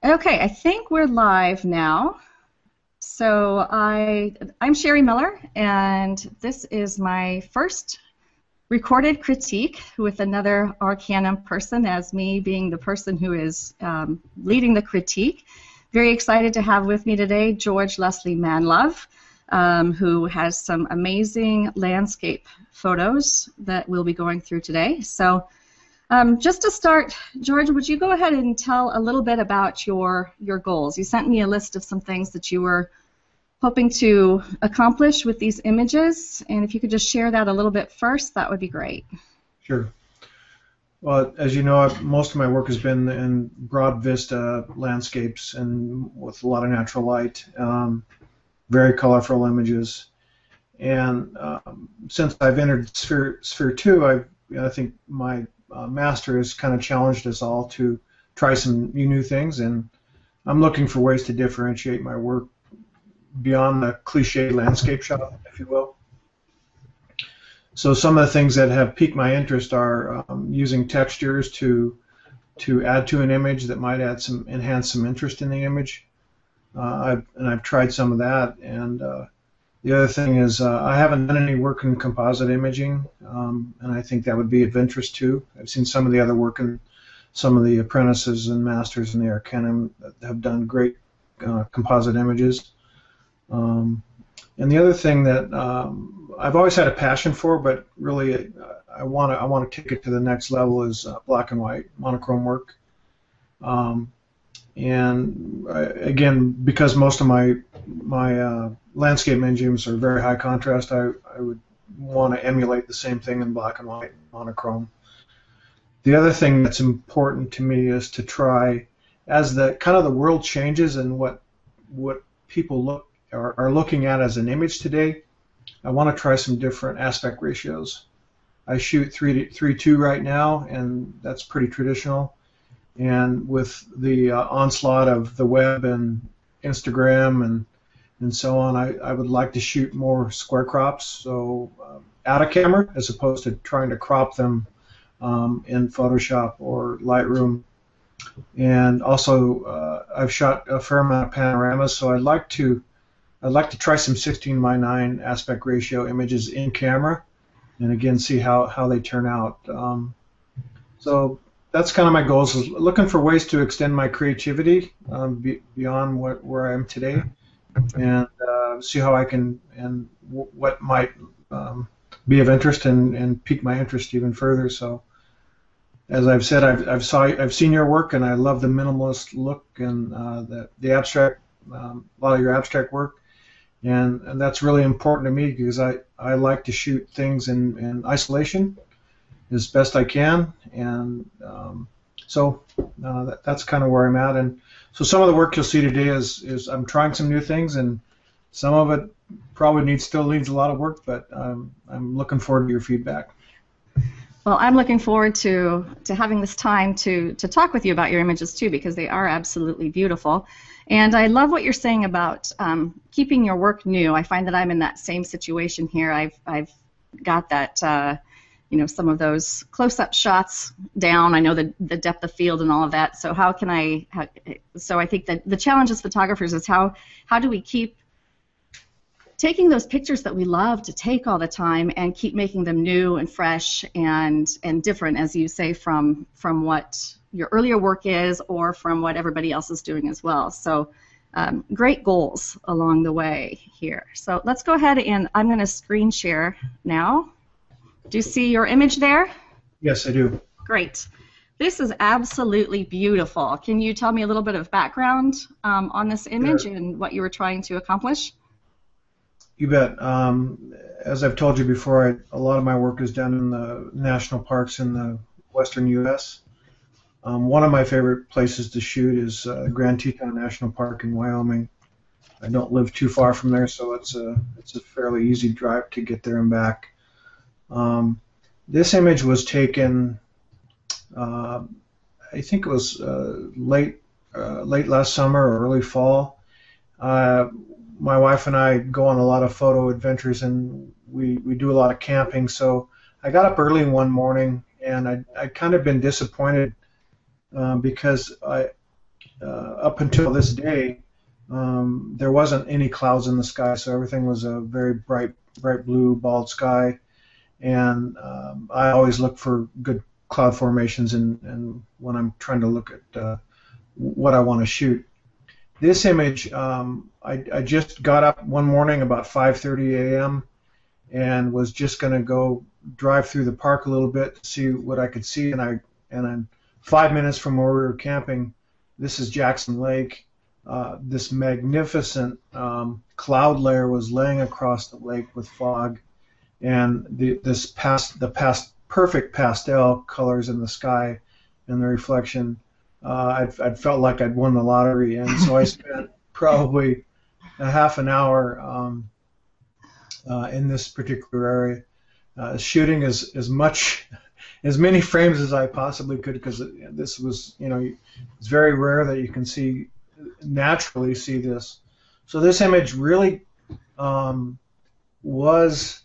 Okay, I think we're live now. So I'm Shari Miller, and this is my first recorded critique with another Arcanum person, as me being the person who is leading the critique. Very excited to have with me today George Leslie Manlove, who has some amazing landscape photos that we'll be going through today. So just to start, George, would you go ahead and tell a little bit about your goals? You sent me a list of some things that you were hoping to accomplish with these images, and if you could just share that a little bit first, that would be great. Sure. Well, as you know, most of my work has been in broad vista landscapes and with a lot of natural light, very colorful images. And since I've entered Sphere 2, I think my master has kind of challenged us all to try some new things, and I'm looking for ways to differentiate my work beyond the cliche landscape shot, if you will. So some of the things that have piqued my interest are using textures to add to an image that might enhance some interest in the image. I've tried some of that, and the other thing is I haven't done any work in composite imaging, and I think that would be of interest too. I've seen some of the other work in some of the apprentices and masters in the Arcanum that have done great composite images. And the other thing that I've always had a passion for, but really I want to take it to the next level, is black and white monochrome work. And again, because most of my landscape images are very high contrast, I would want to emulate the same thing in black and white monochrome. The other thing that's important to me is to try, as the world changes and what people are looking at as an image today, I want to try some different aspect ratios. I shoot 3:2 right now, and that's pretty traditional. And with the onslaught of the web and Instagram and so on, I would like to shoot more square crops, so out of camera, as opposed to trying to crop them in Photoshop or Lightroom. And also, I've shot a fair amount of panoramas, so I'd like to try some 16:9 aspect ratio images in camera, and again see how they turn out. So that's kind of my goals, is looking for ways to extend my creativity beyond where I am today, and see how I can, and what might be of interest and pique my interest even further. So, as I've said, I've seen your work, and I love the minimalist look and the abstract, a lot of your abstract work, and that's really important to me, because I like to shoot things in isolation as best I can, and so that's kind of where I'm at. And so some of the work you'll see today is I'm trying some new things, and some of it probably still needs a lot of work, but I'm looking forward to your feedback. Well, I'm looking forward to having this time to talk with you about your images too, because they are absolutely beautiful. And I love what you're saying about keeping your work new. I find that I'm in that same situation here. I've got that, some of those close-up shots down. I know the depth of field and all of that. So so I think that the challenge as photographers is how do we keep taking those pictures that we love to take all the time and keep making them new and fresh and different, as you say, from what your earlier work is, or from what everybody else is doing as well. So great goals along the way here. So let's go ahead, and I'm going to screen share now. Do you see your image there? Yes, I do. Great. This is absolutely beautiful. Can you tell me a little bit of background on this image and what you were trying to accomplish? You bet. As I've told you before, a lot of my work is done in the national parks in the western U.S. One of my favorite places to shoot is Grand Teton National Park in Wyoming. I don't live too far from there, so it's a fairly easy drive to get there and back. This image was taken, I think it was late last summer or early fall. My wife and I go on a lot of photo adventures, and we do a lot of camping. So I got up early one morning, and I'd kind of been disappointed because up until this day, there wasn't any clouds in the sky, so everything was a very bright blue, bald sky. And I always look for good cloud formations and when I'm trying to look at what I want to shoot. This image, I just got up one morning about 5:30 a.m. and was just going to go drive through the park a little bit to see what I could see, and I'm 5 minutes from where we were camping. This is Jackson Lake. This magnificent cloud layer was laying across the lake with fog, and the perfect pastel colors in the sky and the reflection. I'd felt like I'd won the lottery, and so I spent probably a half an hour in this particular area, shooting as many frames as I possibly could, because this was, it's very rare that you can naturally see this. So this image really was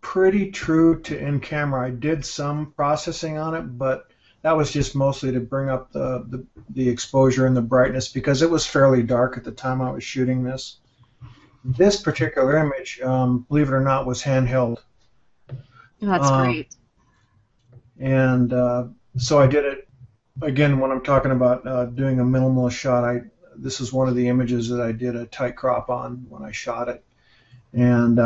pretty true to in camera. I did some processing on it, but that was just mostly to bring up the exposure and the brightness, because it was fairly dark at the time I was shooting this. This particular image, believe it or not, was handheld. That's great. And so I did it, again, when I'm talking about doing a minimalist shot, this is one of the images that I did a tight crop on when I shot it. And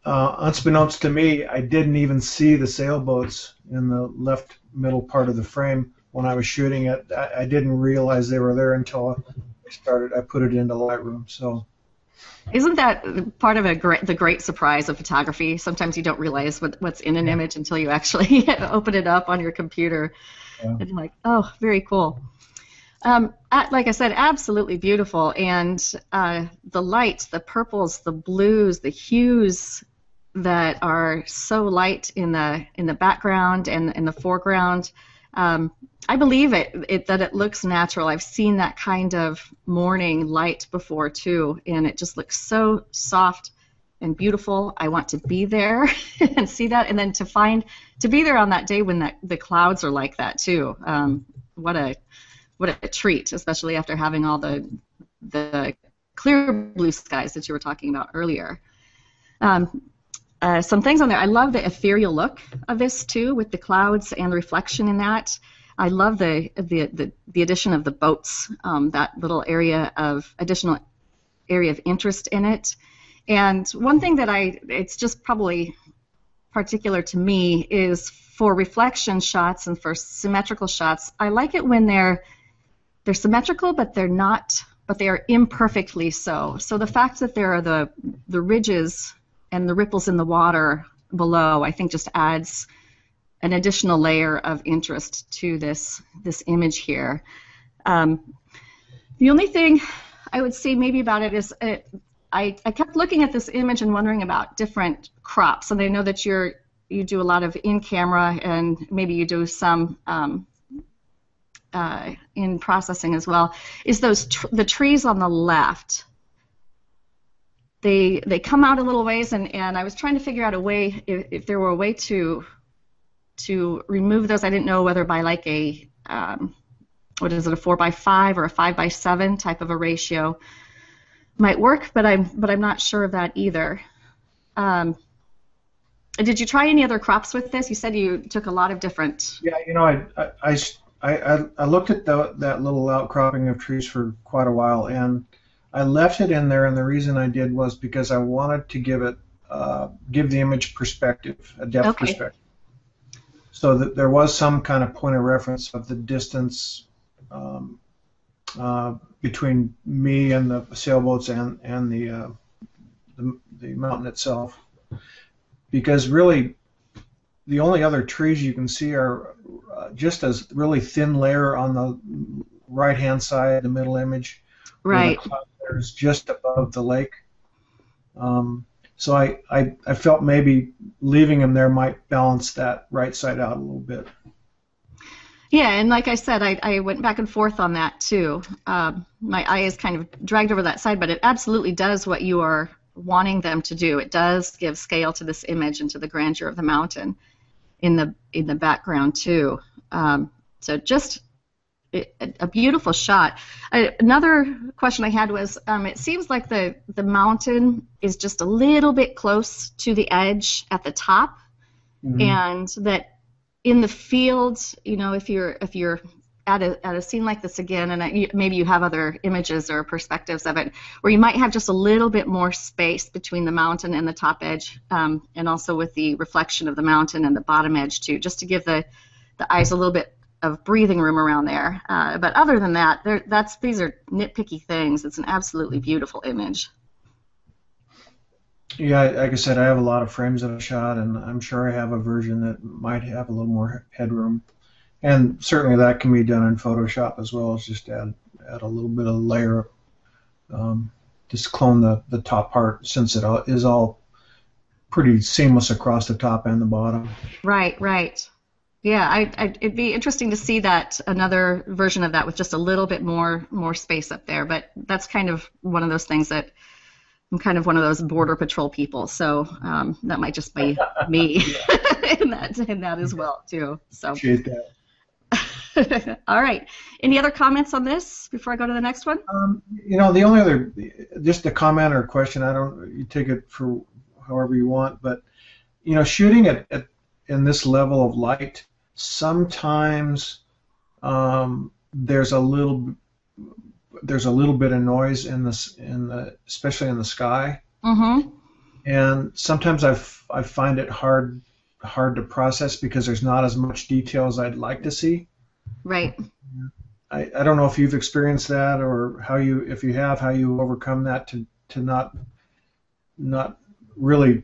unbeknownst to me, I didn't even see the sailboats in the left middle part of the frame when I was shooting it. I didn't realize they were there until I put it into Lightroom. So, isn't that part of the great surprise of photography? Sometimes you don't realize what's in an image until you actually open it up on your computer. Yeah. And you're like, oh, very cool. Like I said, absolutely beautiful, and the lights, the purples, the blues, the hues that are so light in the background and in the foreground. I believe that it looks natural. I've seen that kind of morning light before too, and it just looks so soft and beautiful. I want to be there and see that, and then to be there on that day when the clouds are like that too. What a treat, especially after having all the clear blue skies that you were talking about earlier. Some things on there. I love the ethereal look of this too, with the clouds and the reflection in that. I love the addition of the boats, that little additional area of interest in it. And one thing that it's just probably particular to me is for reflection shots and for symmetrical shots. I like it when they're symmetrical, but they're not. But they are imperfectly so. So the fact that there are the ridges and the ripples in the water below, I think, just adds an additional layer of interest to this image here. The only thing I would say maybe about it is I kept looking at this image and wondering about different crops. And I know that you do a lot of in camera, and maybe you do some in processing as well. Is the trees on the left? They come out a little ways, and I was trying to figure out a way, if there were a way to remove those. I didn't know whether by like a what is it, a 4:5 or a 5:7 type of a ratio might work, but I'm not sure of that either. Did you try any other crops with this? You said you took a lot of different. Yeah, I looked at that little outcropping of trees for quite a while, and I left it in there, and the reason I did was because I wanted to give the image perspective, a depth perspective, so that there was some kind of point of reference of the distance between me and the sailboats and the mountain itself, because really the only other trees you can see are just a really thin layer on the right-hand side, the middle image. Right. There's just above the lake. So I felt maybe leaving them there might balance that right side out a little bit. Yeah, and like I said, I went back and forth on that too. My eye is kind of dragged over that side, but it absolutely does what you are wanting them to do. It does give scale to this image and to the grandeur of the mountain in the background too. So just a beautiful shot. Another question I had was, it seems like the mountain is just a little bit close to the edge at the top, and that in the field, you know, if you're at a scene like this again, and maybe you have other images or perspectives of it, where you might have just a little bit more space between the mountain and the top edge, and also with the reflection of the mountain and the bottom edge too, just to give the eyes a little bit of breathing room around there. But other than that, these are nitpicky things. It's an absolutely beautiful image. Yeah, like I said, I have a lot of frames that I shot, and I'm sure I have a version that might have a little more headroom. And certainly that can be done in Photoshop as well, as just add a little bit of layer, just clone the top part, since it is all pretty seamless across the top and the bottom. Right. Yeah, it'd be interesting to see that, another version of that with just a little bit more space up there. But that's kind of one of those things that I'm kind of one of those border patrol people, so that might just be me in that as well too. So. Appreciate that. All right. Any other comments on this before I go to the next one? You know, the only other, just a comment or a question. You take it for however you want, but you know, shooting in this level of light, sometimes there's a little bit of noise especially in the sky, and sometimes I find it hard to process because there's not as much detail as I'd like to see. Right. I don't know if you've experienced that, or if you have, how you overcome that to not really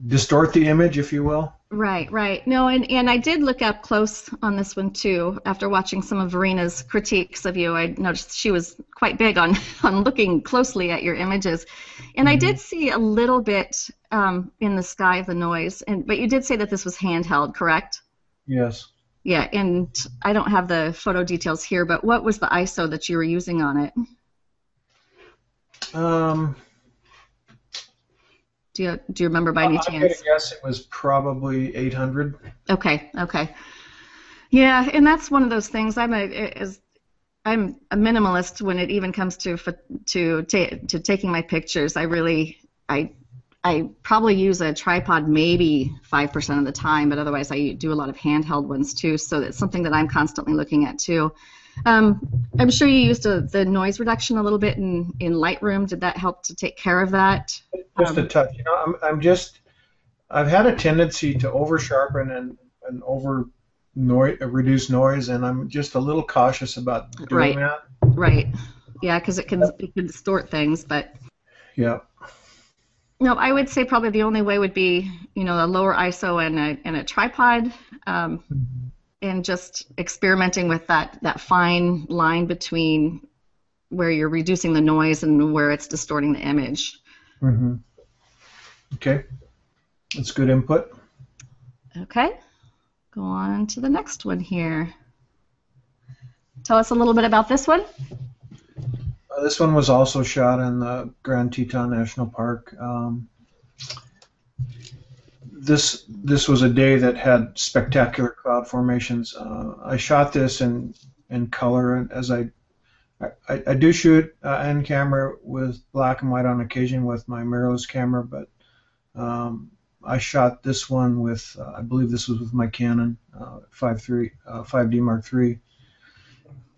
distort the image, if you will. Right. No, and I did look up close on this one too. After watching some of Verena's critiques of you, I noticed she was quite big on looking closely at your images, and I did see a little bit in the sky of the noise. But you did say that this was handheld, correct? Yes. Yeah, and I don't have the photo details here, but what was the ISO that you were using on it? Do you remember by any chance? I'm going to guess it was probably 800. Okay. Yeah, and that's one of those things. I'm a minimalist when it even comes to taking my pictures. I probably use a tripod maybe 5% of the time, but otherwise I do a lot of handheld ones too. So it's something that I'm constantly looking at too. I'm sure you used the noise reduction a little bit in Lightroom. Did that help to take care of that? Just a touch. You know, I've had a tendency to over sharpen and over reduce noise, and I'm just a little cautious about doing that. Right. Yeah, because it can distort things, but. Yeah. No, I would say probably the only way would be, you know, a lower ISO and a tripod, and just experimenting with that fine line between where you're reducing the noise and where it's distorting the image. Okay, that's good input. Okay, go on to the next one here. Tell us a little bit about this one. This one was also shot in the Grand Teton National Park. This was a day that had spectacular cloud formations. I shot this in color, as I do shoot in camera with black and white on occasion with my mirrorless camera, but I shot this one with, I believe this was with my Canon 5D Mark III.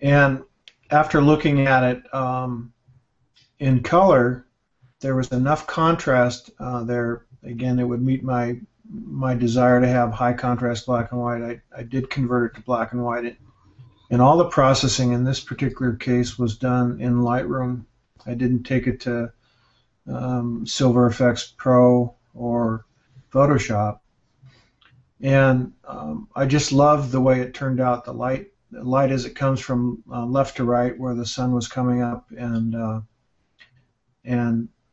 And after looking at it in color, there was enough contrast there. Again, it would meet my desire to have high contrast black and white. I did convert it to black and white. And all the processing in this particular case was done in Lightroom. I didn't take it to Silver Effects Pro or Photoshop. And I just love the way it turned out. The light as it comes from left to right, where the sun was coming up, and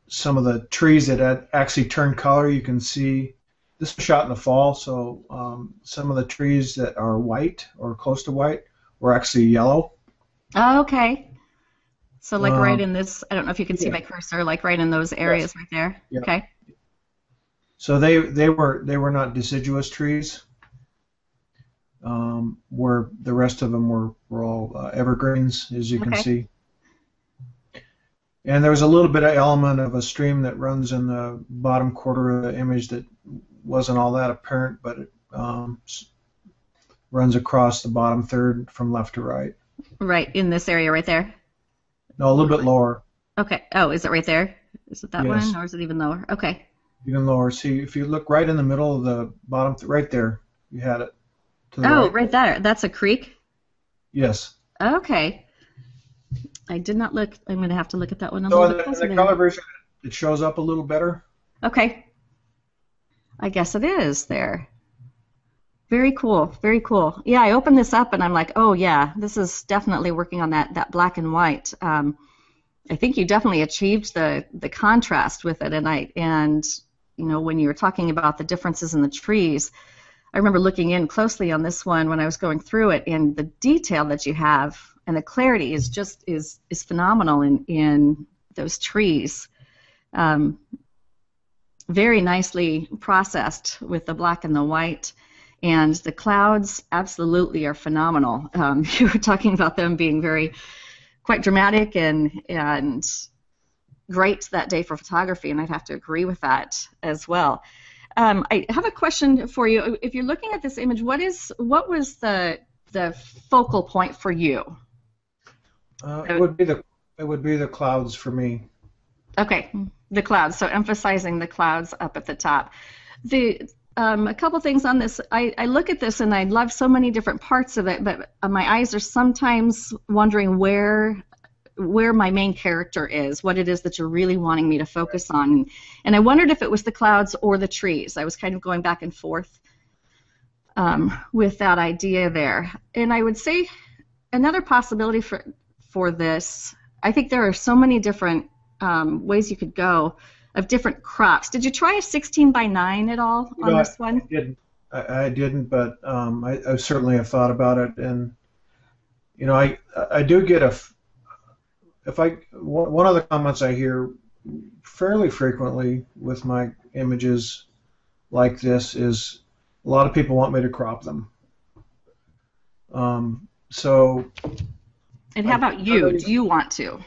some of the trees that actually turned color. You can see this was shot in the fall, so some of the trees that are white or close to white were actually yellow. Oh, okay. So like right in this, I don't know if you can see my cursor, like right in those areas right there. Yeah. Okay. So they were not deciduous trees. where the rest of them were all evergreens, as you can Okay. see. And there was a little bit of element of a stream that runs in the bottom quarter of the image that wasn't all that apparent, but it runs across the bottom third from left to right. Right in this area right there. No, a little bit lower. Okay. Oh, is it right there? Is it that Yes, one, or is it even lower? Okay. even lower. See, if you look right in the middle of the bottom, right there, you had it to the Oh, right. right there. That's a creek. Yes. Okay. I did not look. I'm going to have to look at that one a So little in bit the, in closer the then. color version, it shows up a little better. Okay. I guess it is there. Very cool. Very cool. Yeah, I opened this up and I'm like, oh yeah, this is definitely working on that black and white. I think you definitely achieved the contrast with it, and when you were talking about the differences in the trees, I remember looking in closely on this one when I was going through it, and the detail that you have and the clarity is phenomenal in those trees. Um, Very nicely processed with the black and the white. And the clouds absolutely are phenomenal. You were talking about them being quite dramatic and great that day for photography, and I'd have to agree with that as well. I have a question for you. If you're looking at this image, what was the focal point for you? It would be the clouds for me. Okay, the clouds. So emphasizing the clouds up at the top. The A couple things on this. I look at this and I love so many different parts of it, but my eyes are sometimes wondering where my main character is, what it is that you're really wanting me to focus on. And I wondered if it was the clouds or the trees. I was kind of going back and forth with that idea there. And I would say another possibility for this, I think there are so many different ways you could go of different crops. Did you try a 16 by 9 at all You on know, this one? I didn't, but I certainly have thought about it, and I do get one of the comments I hear fairly frequently with my images like this is a lot of people want me to crop them. So And how I about you? Do you want to?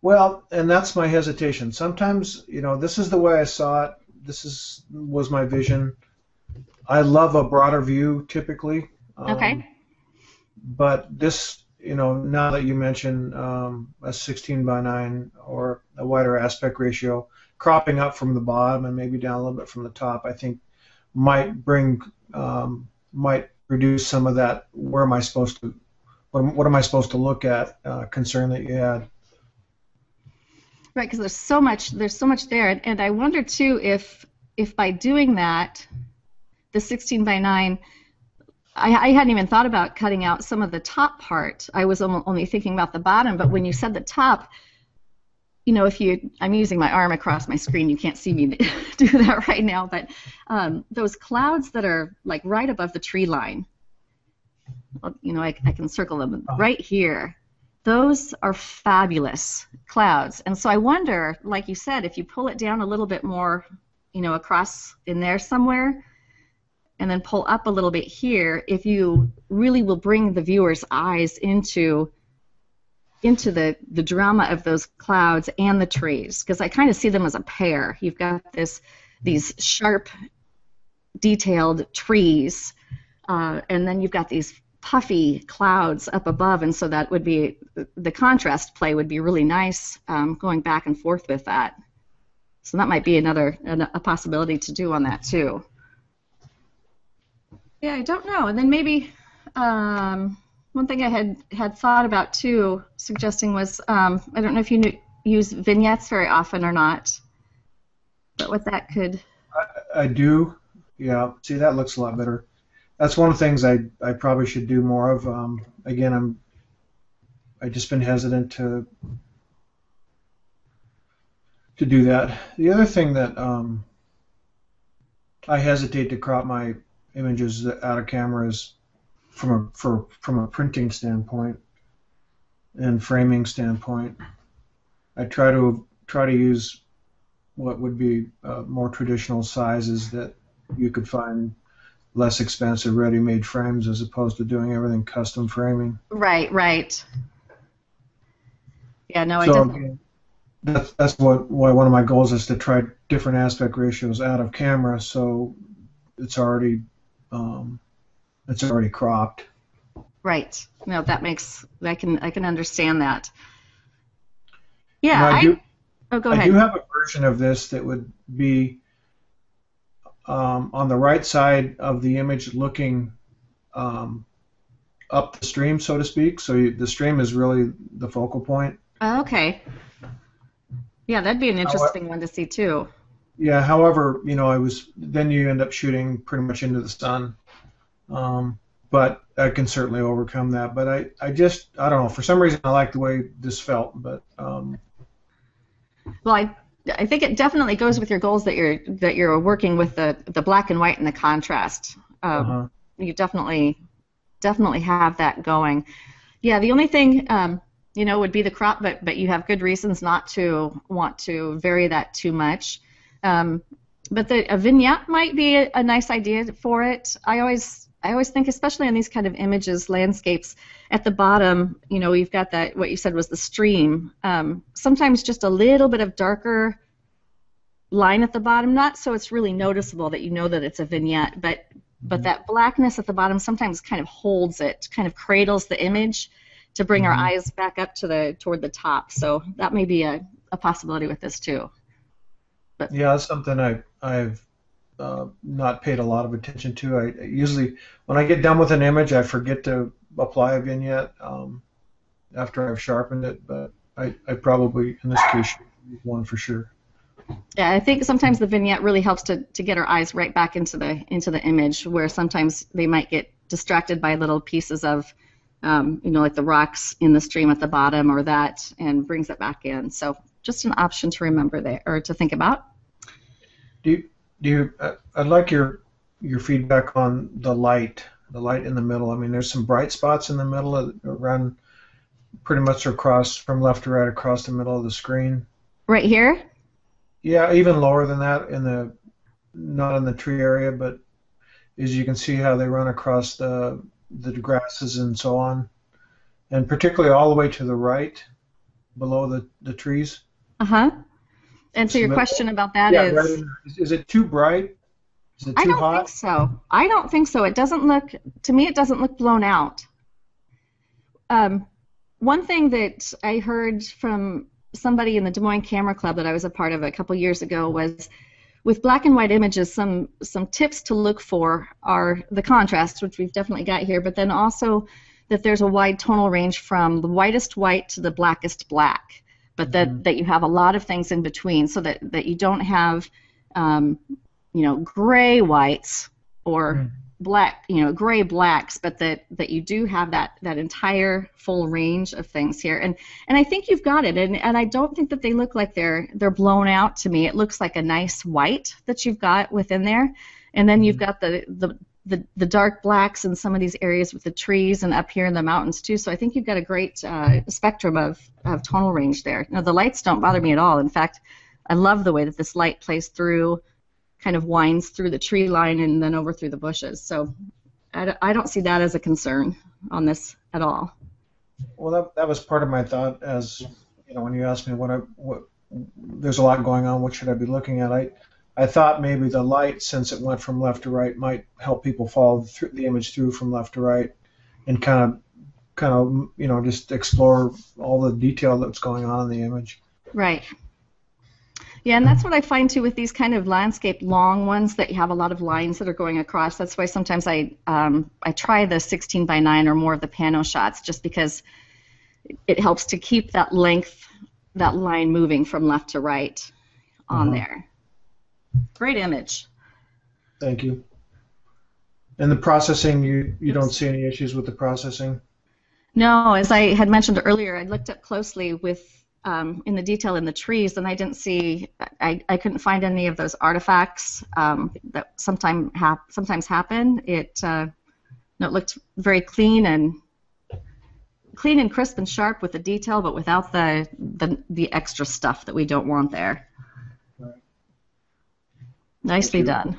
Well, and that's my hesitation. Sometimes, this is the way I saw it. Was my vision. I love a broader view typically, Okay. but this, now that you mention a 16 by 9 or a wider aspect ratio, cropping up from the bottom and maybe down a little bit from the top, I think might reduce some of that. Where am I supposed to? What am I supposed to look at? Concern that you had. Right, because there's so much there, and I wonder too if by doing that, the 16 by 9, I hadn't even thought about cutting out some of the top part. I was only thinking about the bottom, but when you said the top, I'm using my arm across my screen. You can't see me do that right now, but those clouds that are like right above the tree line, I can circle them right here. Those are fabulous clouds. And so I wonder, like you said, if you pull it down a little bit more, across in there somewhere, and then pull up a little bit here, if you really will bring the viewer's eyes into the drama of those clouds and the trees, because I kind of see them as a pair. You've got these sharp, detailed trees, and then you've got these puffy clouds up above, and so that would be the contrast play would be really nice, going back and forth with that. So that might be a possibility to do on that too. Yeah, I don't know. And then maybe one thing I had thought about too, suggesting was I don't know if you use vignettes very often or not, but what that could. I do. Yeah. See, that looks a lot better. That's one of the things I probably should do more of. Again, I've just been hesitant to do that. The other thing that I hesitate to crop my images out of camera is from a printing standpoint and framing standpoint. I try to use what would be more traditional sizes that you could find less expensive ready-made frames as opposed to doing everything custom framing. Right, right. Yeah, no, I So definitely. again, that's why one of my goals is to try different aspect ratios out of camera, so it's already um, it's already cropped. Right. No, that makes I can understand that. You Yeah, know, oh, go I do ahead. have a version of this that would be on the right side of the image, looking um, up the stream, so to speak. So the stream is really the focal point. Okay. Yeah, that'd be an However, interesting one to see too. yeah. However, I was then you end up shooting pretty much into the sun. Um, but I can certainly overcome that. But I don't know. For some reason, I like the way this felt. But Well, I think it definitely goes with your goals that you're working with the black and white and the contrast. uh-huh. You definitely have that going. Yeah, the only thing would be the crop, but you have good reasons not to want to vary that too much. Um, but a vignette might be a nice idea for it. I always think, especially on these kind of images, landscapes, at the bottom, we've got that, what you said was the stream. Sometimes just a little bit of darker line at the bottom, not so it's really noticeable that you know that it's a vignette, but that blackness at the bottom sometimes kind of holds it, kind of cradles the image to bring our Mm-hmm. eyes back up toward the top. So that may be a possibility with this too. But Yeah, that's something I've not paid a lot of attention to. I usually, when I get done with an image, I forget to apply a vignette after I've sharpened it. But I probably, in this case, should use one for sure. yeah, I think sometimes the vignette really helps to get our eyes right back into the image, where sometimes they might get distracted by little pieces of like the rocks in the stream at the bottom or that, and brings it back in. So just an option to remember there or to think about. Do you, I'd like your feedback on the light in the middle. I mean, there's some bright spots in the middle around pretty much across from left to right across the middle of the screen. Right here? Yeah, even lower than that in the not in the tree area, but as you can see how they run across the grasses and so on, and particularly all the way to the right below the trees. Uh-huh. And so Just your middle. question about that Yeah, right. is, Is it too bright? Is it I too don't think hot? so. I don't think so. It doesn't look, to me, it doesn't look blown out. Um, One thing that I heard from somebody in the Des Moines Camera Club that I was a part of a couple years ago was, with black and white images, some tips to look for are the contrast, which we've definitely got here, but then also that there's a wide tonal range from the whitest white to the blackest black, but Hmm. that you have a lot of things in between, so that you don't have gray whites or black, gray blacks, but that you do have that entire full range of things here. And I think you've got it. And I don't think that they look like they're blown out to me. It looks like a nice white that you've got within there. And then you've got the dark blacks in some of these areas with the trees and up here in the mountains too. So I think you've got a great spectrum of tonal range there. Now, the lights don't bother me at all. In fact, I love the way that this light plays through, kind of winds through the tree line and then over through the bushes. So I don't see that as a concern on this at all. Well, that was part of my thought as when you asked me what there's a lot going on. What should I be looking at? I thought maybe the light, since it went from left to right, might help people follow the image through from left to right, and kind of just explore all the detail that's going on in the image. Right. Yeah, and that's what I find too with these kind of landscape long ones, that you have a lot of lines that are going across. That's why sometimes I try the 16 by 9 or more of the pano shots, just because it helps to keep that length, that line moving from left to right on Uh-huh. there. Great image. Thank you. And the processing, you don't Oops. see any issues with the processing? No, as I had mentioned earlier, I looked up closely with in the detail in the trees, and I didn't see, I couldn't find any of those artifacts that sometimes happen. No, it looked very clean and crisp and sharp with the detail, but without the extra stuff that we don't want there. Right. Thank Nicely you. done.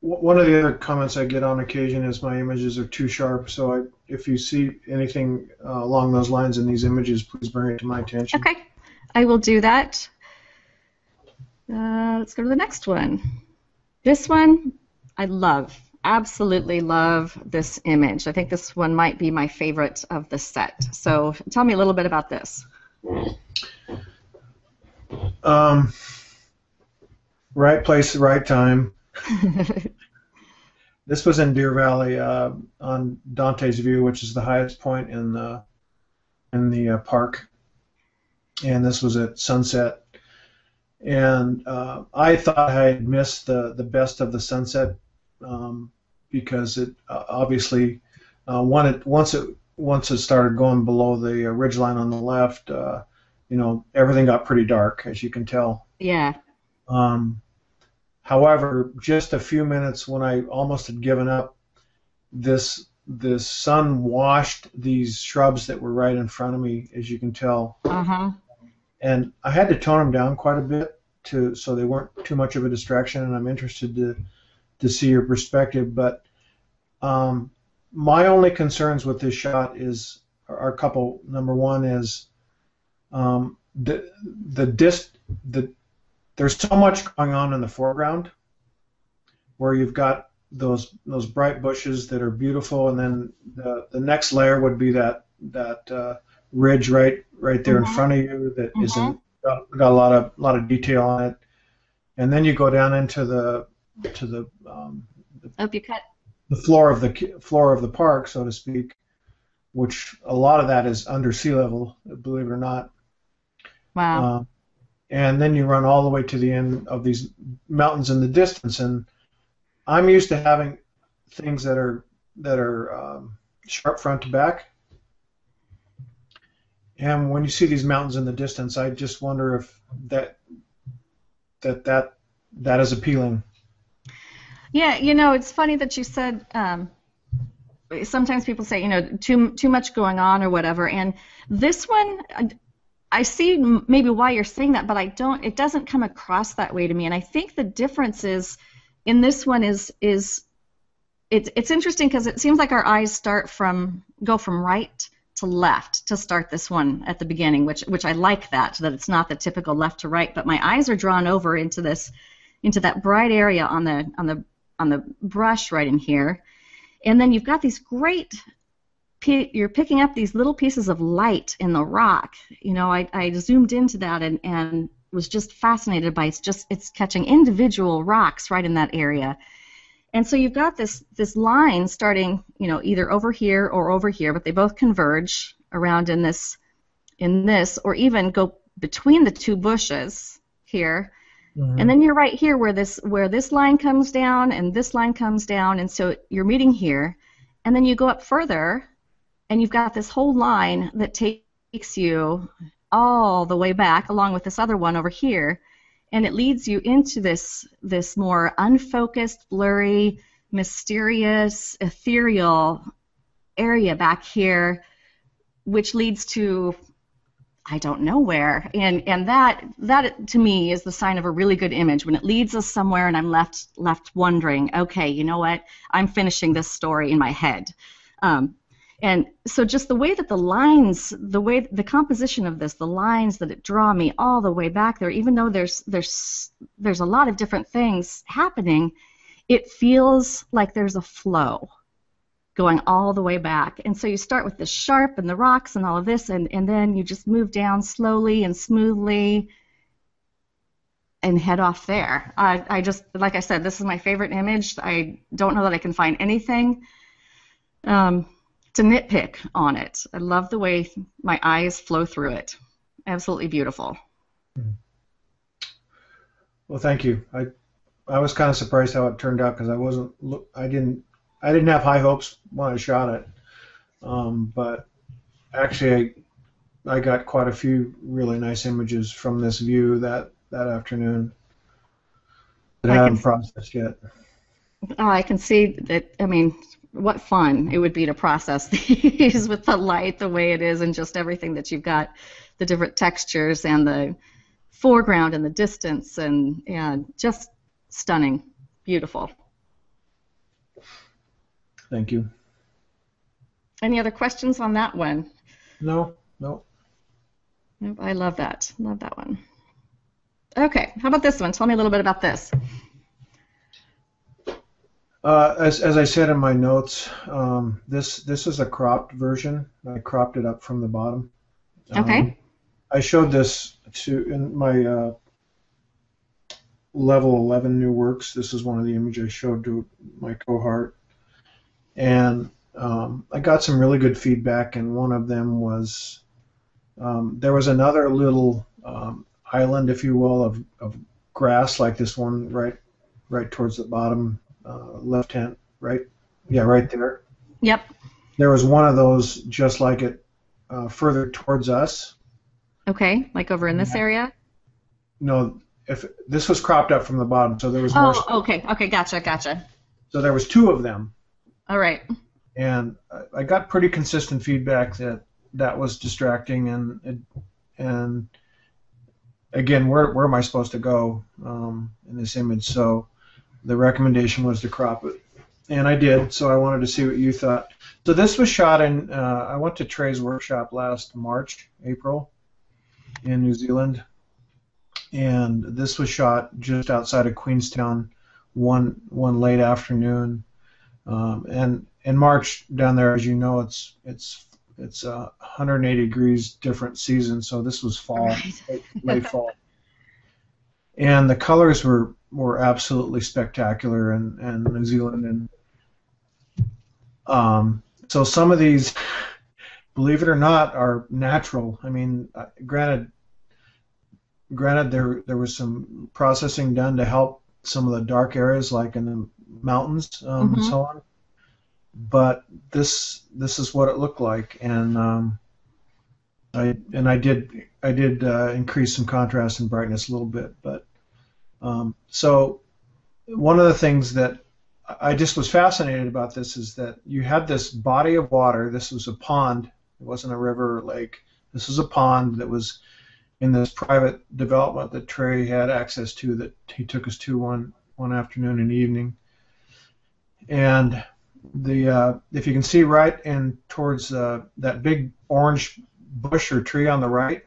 one of the other comments I get on occasion is my images are too sharp. So if you see anything along those lines in these images, please bring it to my attention. Okay, I will do that. Let's go to the next one. This one, I love. Absolutely love this image. I think this one might be my favorite of the set. So tell me a little bit about this. Right place, right time. This was in Deer Valley on Dante's View, which is the highest point in the park, and this was at sunset. And I thought I had missed the best of the sunset because it obviously once it started going below the ridge line on the left, everything got pretty dark, as you can tell. Yeah. However, just a few minutes when I almost had given up, this sun washed these shrubs that were right in front of me, as you can tell. Uh-huh. And I had to tone them down quite a bit so they weren't too much of a distraction, and I'm interested to see your perspective. But my only concerns with this shot are a couple. Number one is there's so much going on in the foreground where you've got those bright bushes that are beautiful, and then the next layer would be that ridge right there in front of you that isn't got a lot of detail on it, and then you go down into the floor of the park, so to speak, which a lot of that is under sea level, believe it or not. Wow. And then you run all the way to the end of these mountains in the distance, and I'm used to having things that are sharp front to back. And when you see these mountains in the distance, I just wonder if that is appealing. Yeah, it's funny that you said sometimes people say, too much going on or whatever, and this one, I see maybe why you're saying that, but it doesn't come across that way to me. And I think the difference is in this one is it's interesting because it seems like our eyes go from right to left to start this one at the beginning, which I like that it's not the typical left to right, but my eyes are drawn over into that bright area on the brush right in here. And then you've got these you're picking up these little pieces of light in the rock. I zoomed into that and was just fascinated by it's catching individual rocks right in that area. And so you've got this line starting, either over here or over here, but they both converge around in this, or even go between the two bushes here. Mm-hmm. And then you're right here where this line comes down and this line comes down, and so you're meeting here. And then you go up further, and you've got this whole line that takes you all the way back, along with this other one over here, and it leads you into this more unfocused, blurry, mysterious, ethereal area back here, which leads to I don't know where, and that to me is the sign of a really good image, when it leads us somewhere and I'm left wondering, okay, you know what, I'm finishing this story in my head. And so just the way that the composition of this, the lines that it draw me all the way back there, even though there's a lot of different things happening, it feels like there's a flow going all the way back. And so you start with the sharp and the rocks and all of this, and then you just move down slowly and smoothly and head off there. I just, like I said, this is my favorite image. I don't know that I can find anything to nitpick on it. I love the way my eyes flow through it. Absolutely beautiful. Well, thank you. I was kind of surprised how it turned out, because I didn't have high hopes when I shot it, but actually I got quite a few really nice images from this view that afternoon that I haven't processed yet. Oh, I can see that. I mean, what fun it would be to process these with the light the way it is, and just everything that you've got, the different textures and the foreground and the distance, and just stunning, beautiful. Thank you. Any other questions on that one? No, no. Nope, I love that. Love that one. Okay, how about this one? Tell me a little bit about this. As I said in my notes, this is a cropped version. I cropped it up from the bottom. Okay. I showed this in my level 11 new works. This is one of the images I showed to my cohort, and I got some really good feedback. And one of them was there was another little island, if you will, of grass like this one right towards the bottom left hand, right there. Yep. There was one of those just like it further towards us. Okay, like over in this area? No, if this was cropped up from the bottom, so there was more. Oh, okay, gotcha. So there was two of them. All right. And I got pretty consistent feedback that was distracting, and again, where am I supposed to go in this image? So the recommendation was to crop it, and I did. So I wanted to see what you thought. So this was shot in. I went to Trey's workshop last April, in New Zealand, and this was shot just outside of Queenstown one late afternoon. And in March down there, as you know, it's 180 degrees different season. So this was fall, right. late fall, and the colors were absolutely spectacular in New Zealand. And so some of these, believe it or not, are natural. I mean, granted, there was some processing done to help some of the dark areas, like in the mountains and so on. But this is what it looked like, and I did increase some contrast and brightness a little bit. But so one of the things that I just was fascinated about this is that you had this body of water. This was a pond. It wasn't a river or lake. This was a pond that was in this private development that Trey had access to, that he took us to one afternoon and evening. And if you can see right in towards that big orange bush or tree on the right,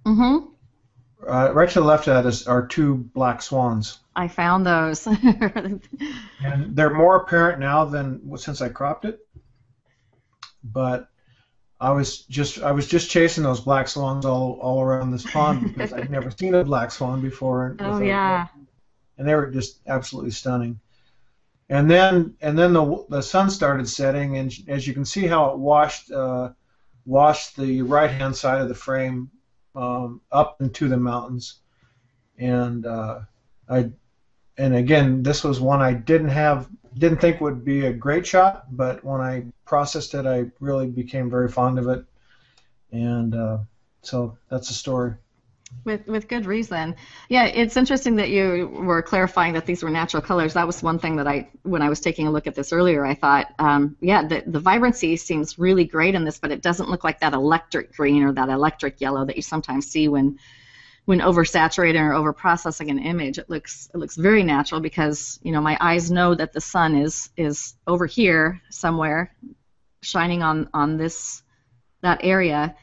right to the left of that are two black swans. I found those. And they're more apparent now than since I cropped it. But I was just chasing those black swans all around this pond because I'd never seen a black swan before. Oh yeah. And they were just absolutely stunning. And then the sun started setting, and as you can see how it washed the right-hand side of the frame up into the mountains. And again, this was one I didn't think would be a great shot, but when I processed it, I really became very fond of it. And so that's the story. With good reason. Yeah, it's interesting that you were clarifying that these were natural colors. That was one thing that when I was taking a look at this earlier, I thought, the vibrancy seems really great in this, but it doesn't look like that electric green or that electric yellow that you sometimes see when oversaturating or overprocessing an image. It looks very natural because my eyes know that the sun is over here somewhere, shining on that area.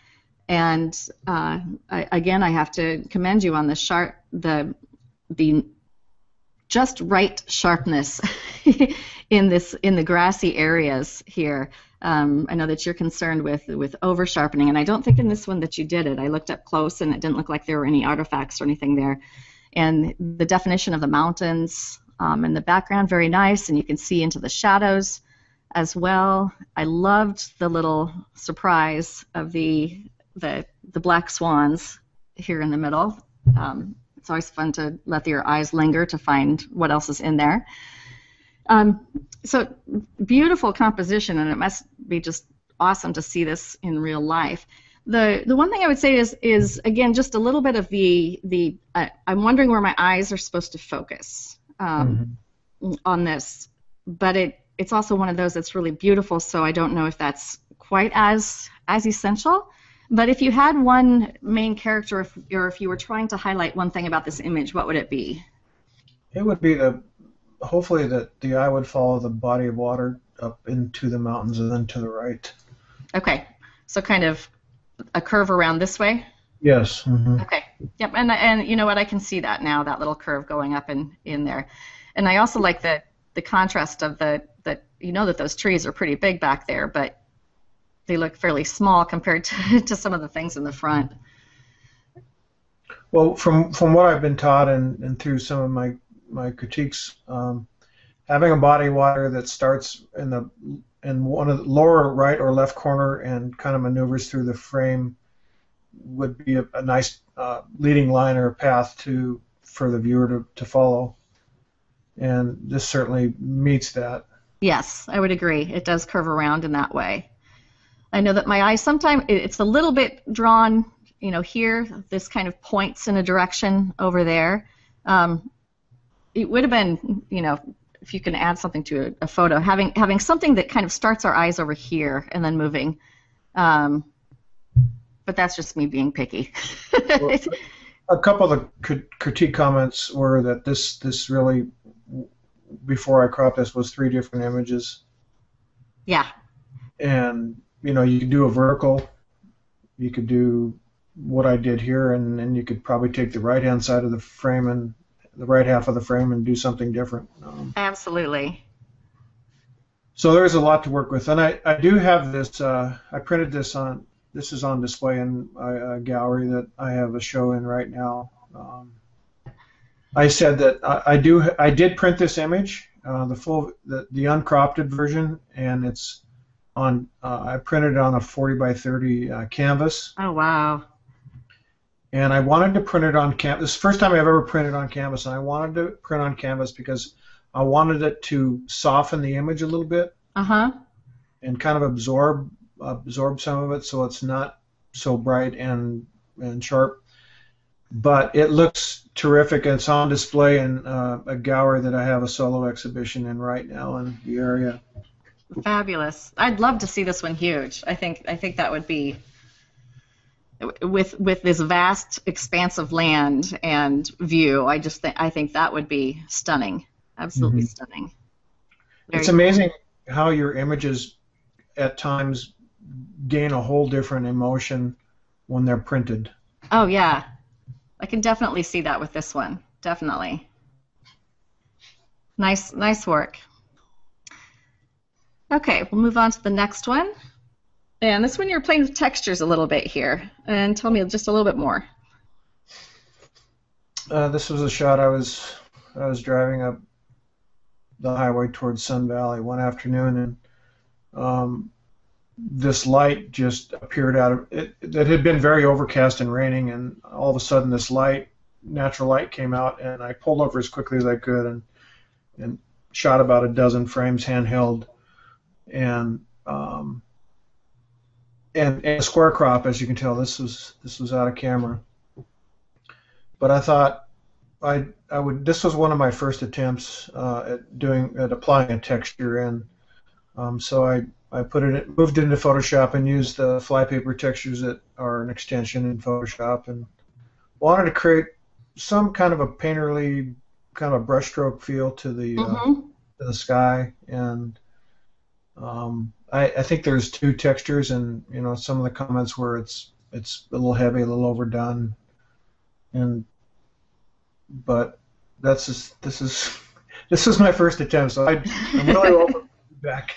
And I have to commend you on the just right sharpness in the grassy areas here. I know that you're concerned with over sharpening, and I don't think in this one that you did it. I looked up close, and it didn't look like there were any artifacts or anything there. And the definition of the mountains in the background, very nice, and you can see into the shadows as well. I loved the little surprise of the black swans here in the middle. It's always fun to let your eyes linger to find what else is in there. So beautiful composition, and it must be just awesome to see this in real life. The one thing I would say is again just a little bit of the I'm wondering where my eyes are supposed to focus on this, but it's also one of those that's really beautiful. So I don't know if that's quite as essential. But if you had one main character, or if you were trying to highlight one thing about this image, what would it be? It would be hopefully that the eye would follow the body of water up into the mountains and then to the right. Okay, so kind of a curve around this way? Yes. Okay. Yep. And you know what? I can see that now, that little curve going up in there. And I also like the contrast of that you know that those trees are pretty big back there, but they look fairly small compared to some of the things in the front. Well, from what I've been taught and through some of my critiques, having a body of water that starts in one of the lower right or left corner and kind of maneuvers through the frame would be a nice leading line or path for the viewer to follow. And this certainly meets that. Yes, I would agree. It does curve around in that way. I know that my eye sometimes it's a little bit drawn, you know, here. This kind of points in a direction over there. It would have been, you know, if you can add something to a photo, having something that kind of starts our eyes over here and then moving. But that's just me being picky. Well, a couple of the critique comments were that this really, before I cropped this, was 3 different images. Yeah. And you know, you could do a vertical, you could do what I did here, and then you could probably take the right-hand side of the frame and the right half of the frame and do something different. Absolutely. So there's a lot to work with, and I do have this. I printed this on. This is on display in a gallery that I have a show in right now. I said that I did print this image, the uncropped version, and it's on. I printed it on a 40 by 30 canvas. Oh wow. And I wanted to print it on canvas. This is the first time I've ever printed on canvas, and I wanted to print on canvas because I wanted it to soften the image a little bit. And kind of absorb some of it, so it's not so bright and sharp. But it looks terrific, and it's on display in a gallery that I have a solo exhibition in right now in the area. Fabulous. I'd love to see this one huge. I think that would be with this vast expanse of land and view. I think that would be stunning. Absolutely stunning. It's amazing how your images at times gain a whole different emotion when they're printed. Oh yeah, I can definitely see that with this one. Definitely. Nice work. Okay, we'll move on to the next one. And this one you're playing with textures a little bit here. And tell me just a little bit more. This was a shot I was driving up the highway towards Sun Valley one afternoon, and this light just appeared out of it. It had been very overcast and raining, and all of a sudden this natural light came out, and I pulled over as quickly as I could and shot about a dozen frames handheld, and a square crop, as you can tell. This was out of camera, but I thought this was one of my first attempts at applying a texture, and so I moved into Photoshop and used the flypaper textures that are an extension in Photoshop, and wanted to create some kind of a painterly kind of a brushstroke feel to the sky. And I think there's 2 textures, and you know, some of the comments were it's a little heavy, a little overdone, but this is my first attempt, so I'm really open back.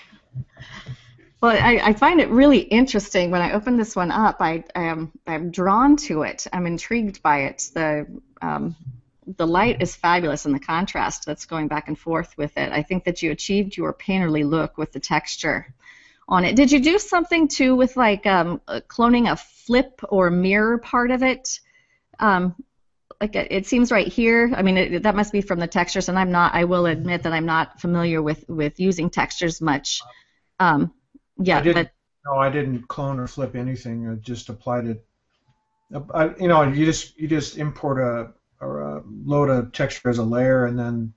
Well, I find it really interesting. When I open this one up, I'm drawn to it. I'm intrigued by it. The light is fabulous, and the contrast that's going back and forth with it. I think that you achieved your painterly look with the texture on it. Did you do something too with like cloning a flip or mirror part of it? Like it seems right here. I mean, that must be from the textures, and I will admit that I'm not familiar with using textures much. Yeah, no, I didn't clone or flip anything. I just applied it. You just import a load of texture as a layer, and then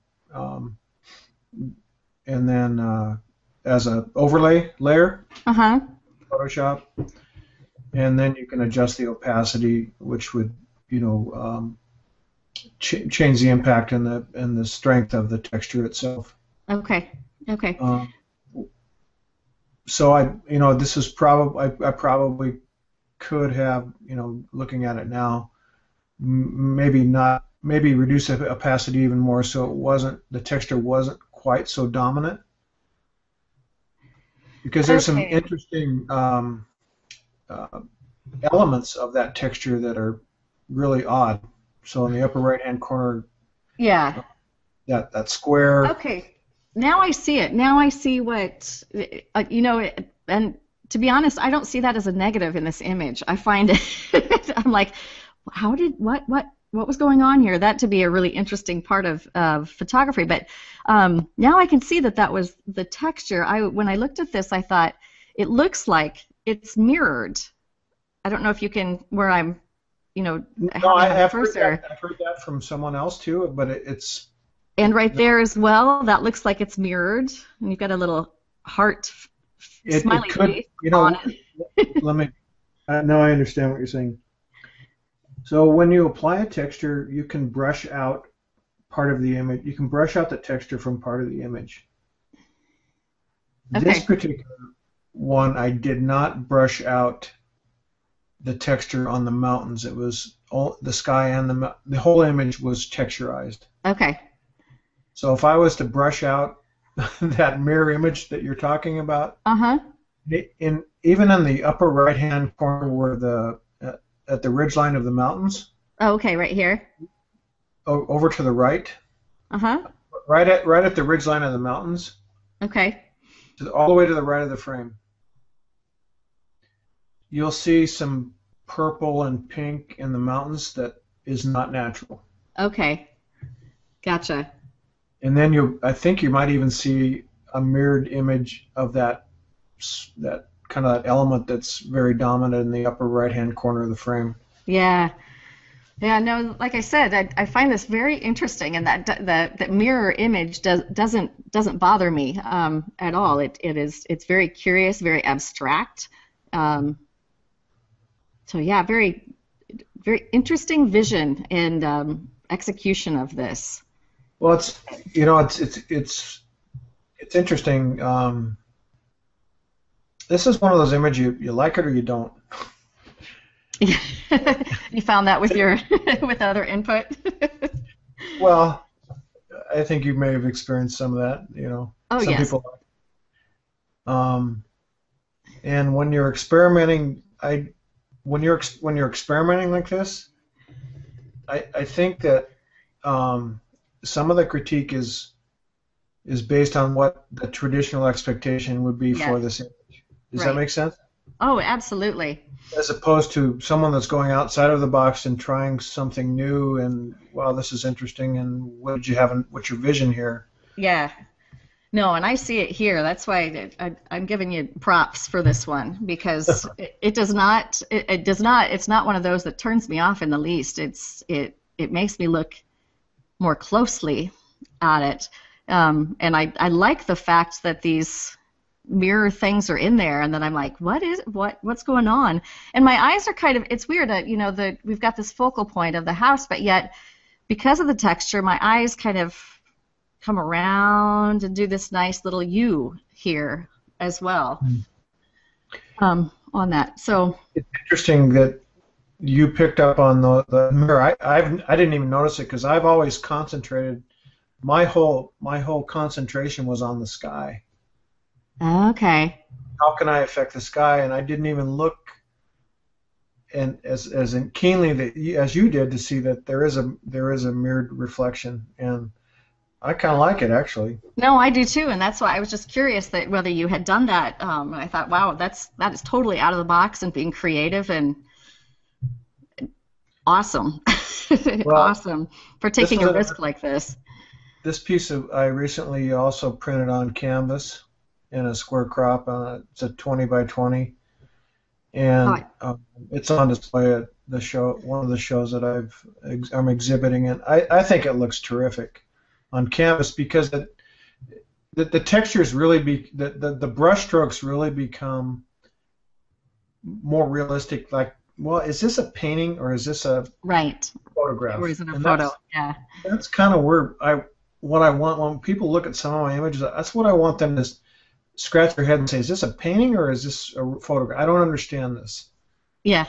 as a overlay layer. Photoshop, and then you can adjust the opacity, which would change the impact and the strength of the texture itself. Okay. Okay. Um, so this is probably I probably could have, looking at it now, maybe reduce the opacity even more so the texture wasn't quite so dominant, because there's some Okay. interesting uh, elements of that texture that are really odd. So in the upper right hand corner, Yeah. that square. Okay. Now I see it. Now I see what, and to be honest, I don't see that as a negative in this image. I find it, I'm like, what was going on here? That to be a really interesting part of photography. But now I can see that was the texture. When I looked at this, I thought it looks like it's mirrored. I don't know if you can, where I'm, No, having the I've heard cursor. that. I've heard that from someone else too, but it's And right there as well, that looks like it's mirrored. And you've got a little heart it smiley could, face on it. let me. Now I understand what you're saying. So when you apply a texture, you can brush out part of the image. You can brush out the texture from part of the image. This Okay. particular one, I did not brush out the texture on the mountains. It was all the sky and the whole image was texturized. Okay. So if I was to brush out that mirror image that you're talking about, Uh-huh. even in the upper right-hand corner where at the ridgeline of the mountains, Oh, okay, right here. over to the right, Uh-huh. right at the ridgeline of the mountains, Okay. all the way to the right of the frame, you'll see some purple and pink in the mountains that is not natural. Okay. Gotcha. And then I think you might even see a mirrored image of that kind of that element that's very dominant in the upper right-hand corner of the frame. Yeah. Yeah, no, like I said, I find this very interesting, and that mirror image doesn't bother me at all. It's very curious, very abstract. Um, so yeah, very very interesting vision and execution of this. Well, it's interesting. This is one of those images you like it or you don't. You found that with your with other input. Well, I think you may have experienced some of that. Oh Some yes. people. Um, and when you're experimenting, when you're experimenting like this, I think that some of the critique is based on what the traditional expectation would be for Yes. this image. Does that Right. make sense? Oh, absolutely. As opposed to someone that's going outside of the box and trying something new, and wow, this is interesting, and what's your vision here? Yeah. No, and I see it here. That's why I'm giving you props for this one because it does not it does not it's not one of those that turns me off in the least. It makes me look more closely at it, and I like the fact that these mirror things are in there, and then I'm like, what's going on? And my eyes are kind of, it's weird that we've got this focal point of the house, but yet because of the texture, my eyes kind of come around and do this nice little U here as well on that. So It's interesting that you picked up on the mirror. I didn't even notice it because I've always concentrated. My whole concentration was on the sky. okay, How can I affect the sky? And I didn't even look and as keenly as you did to see that there is a mirrored reflection, and I kind of like it actually. no, I do too, and that's why I was just curious that whether you had done that. And I thought, wow, that is totally out of the box and being creative and awesome, Well, awesome for this taking was a risk like this. this piece I recently also printed on canvas in a square crop. It's a 20 by 20, and it's on display at the show, one of the shows that I'm exhibiting in. I think it looks terrific on canvas because the textures really the brush strokes really become more realistic, like well, is this a painting or is this a Right. photograph? Or is it a And photo? Yeah. that's kind of where what I want when people look at some of my images. That's what I want them to scratch their head and say, is this a painting or is this a photograph? I don't understand this. Yeah.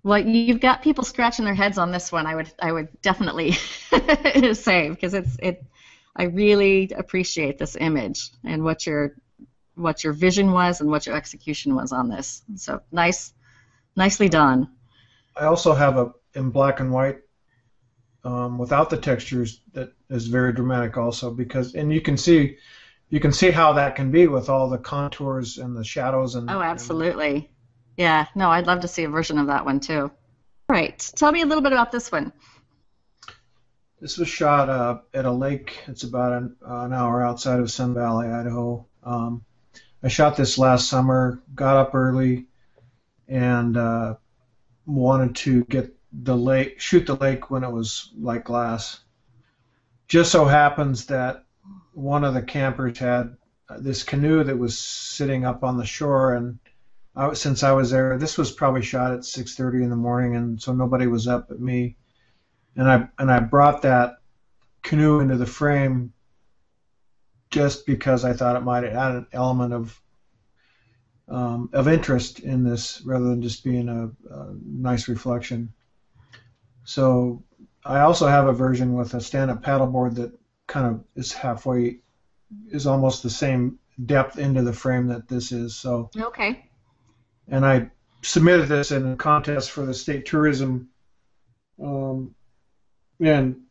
Well, you've got people scratching their heads on this one. I would definitely say, because I really appreciate this image and what your vision was and what your execution was on this. So nicely done. I also have a in black and white without the textures that is very dramatic also because and you can see how that can be with all the contours and the shadows and Oh, absolutely. Yeah. No, I'd love to see a version of that one too. All right. Tell me a little bit about this one. this was shot at a lake. It's about an hour outside of Sun Valley, Idaho. I shot this last summer, got up early, and wanted to shoot the lake when it was like glass. Just so happens that one of the campers had this canoe that was sitting up on the shore, and since I was there, this was probably shot at 6:30 in the morning, and so nobody was up but me. And I brought that canoe into the frame just because I thought it might add an element of interest in this rather than just being a nice reflection. So I also have a version with a stand-up paddleboard that kind of is almost the same depth into the frame that this is. So Okay. and I submitted this in a contest for the state tourism, and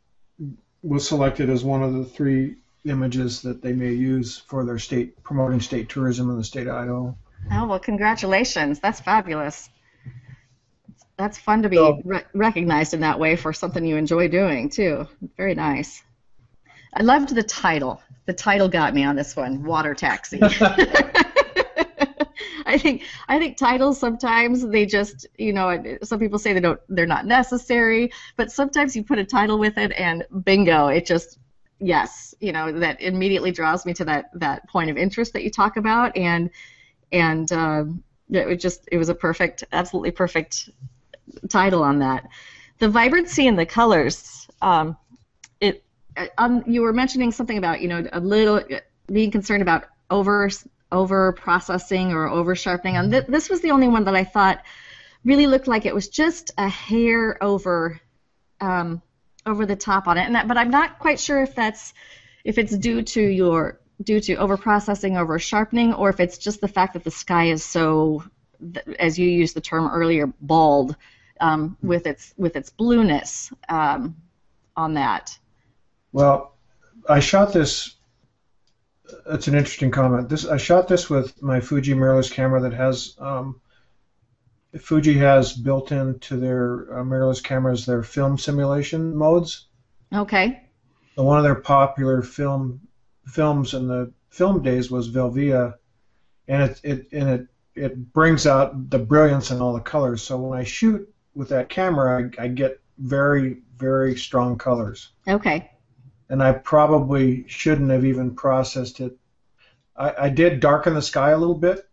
was selected as one of the 3 images that they may use for their promoting state tourism in the state of Idaho. Oh, well, congratulations. That's fabulous. That's fun to be So, recognized in that way for something you enjoy doing, too. Very nice. I loved the title. The title got me on this one, Water Taxi. I think titles sometimes they just, some people say they're not necessary, but sometimes you put a title with it and bingo, it just, yes, that immediately draws me to that point of interest that you talk about, and it was a perfect, absolutely perfect title on that. The vibrancy and the colors, you were mentioning something about, a little being concerned about over processing or over sharpening. And this was the only one that I thought really looked like it was just a hair over the top on it. But I'm not quite sure if it's due to over processing, over sharpening, or if it's just the fact that the sky is so, as you used the term earlier, bald with its blueness on that. well, I shot this. That's an interesting comment. I shot this with my Fuji mirrorless camera that has Fuji has built into their mirrorless cameras their film simulation modes. Okay. So one of their popular films in the film days was Velvia, and it brings out the brilliance in all the colors. So when I shoot with that camera, I get very, very strong colors. Okay. And I probably shouldn't have even processed it. I did darken the sky a little bit.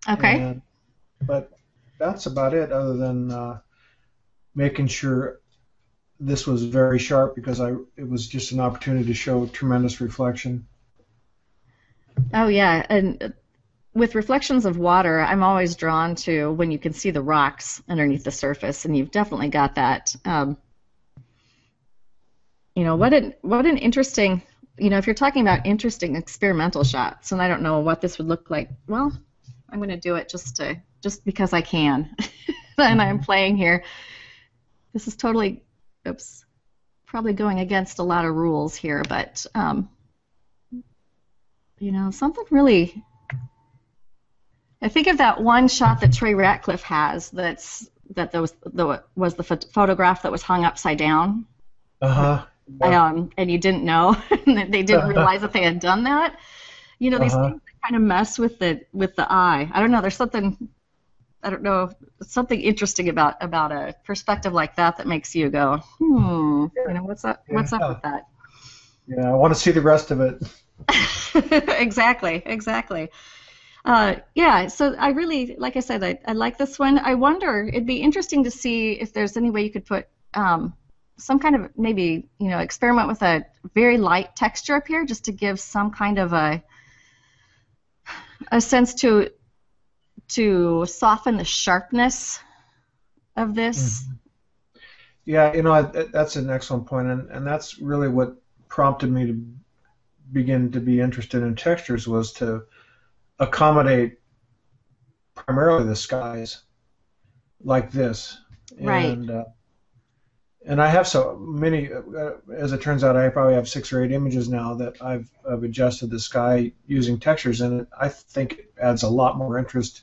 Okay. But that's about it, other than making sure this was very sharp because it was just an opportunity to show tremendous reflection. Oh, yeah. And with reflections of water, I'm always drawn to when you can see the rocks underneath the surface, and you've definitely got that. What an interesting, if you're talking about interesting experimental shots, and I don't know what this would look like. Well, I'm going to do it just because I can, and I'm playing here. This is totally, probably going against a lot of rules here, but something really. I think of that one shot that Trey Ratcliffe has. That was the photograph that was hung upside down. Yeah. And you didn't know, they didn't realize that they had done that. These things that kind of mess with the eye. I don't know. There's something. I don't know. Something interesting about a perspective like that makes you go, what's up? Yeah. What's up with that? Yeah, I want to see the rest of it. Exactly. Yeah, so I really, like I said, I like this one. I wonder, it'd be interesting to see if there's any way you could put some kind of maybe, experiment with a very light texture up here just to give some kind of a sense to soften the sharpness of this. Mhm. Yeah, that's an excellent point, and that's really what prompted me to begin to be interested in textures was to accommodate primarily the skies like this. Right. And I have so many, as it turns out, I probably have 6 or 8 images now that I've adjusted the sky using textures, and I think it adds a lot more interest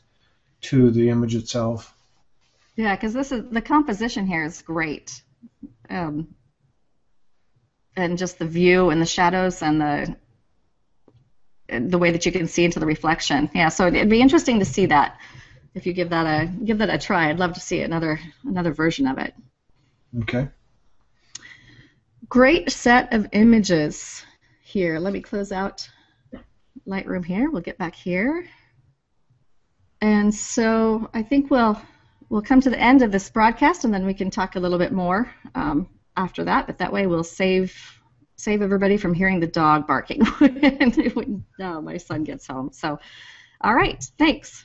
to the image itself. Yeah, because this is the composition here is great. Um, and just the view and the shadows and the way that you can see into the reflection. Yeah, so it'd be interesting to see that if you give that a try. I'd love to see another version of it. Okay. Great set of images here. Let me close out Lightroom here. We'll get back here. And so I think we'll come to the end of this broadcast, and then we can talk a little bit more after that. But that way we'll save everybody from hearing the dog barking when my son gets home. So, all right, thanks.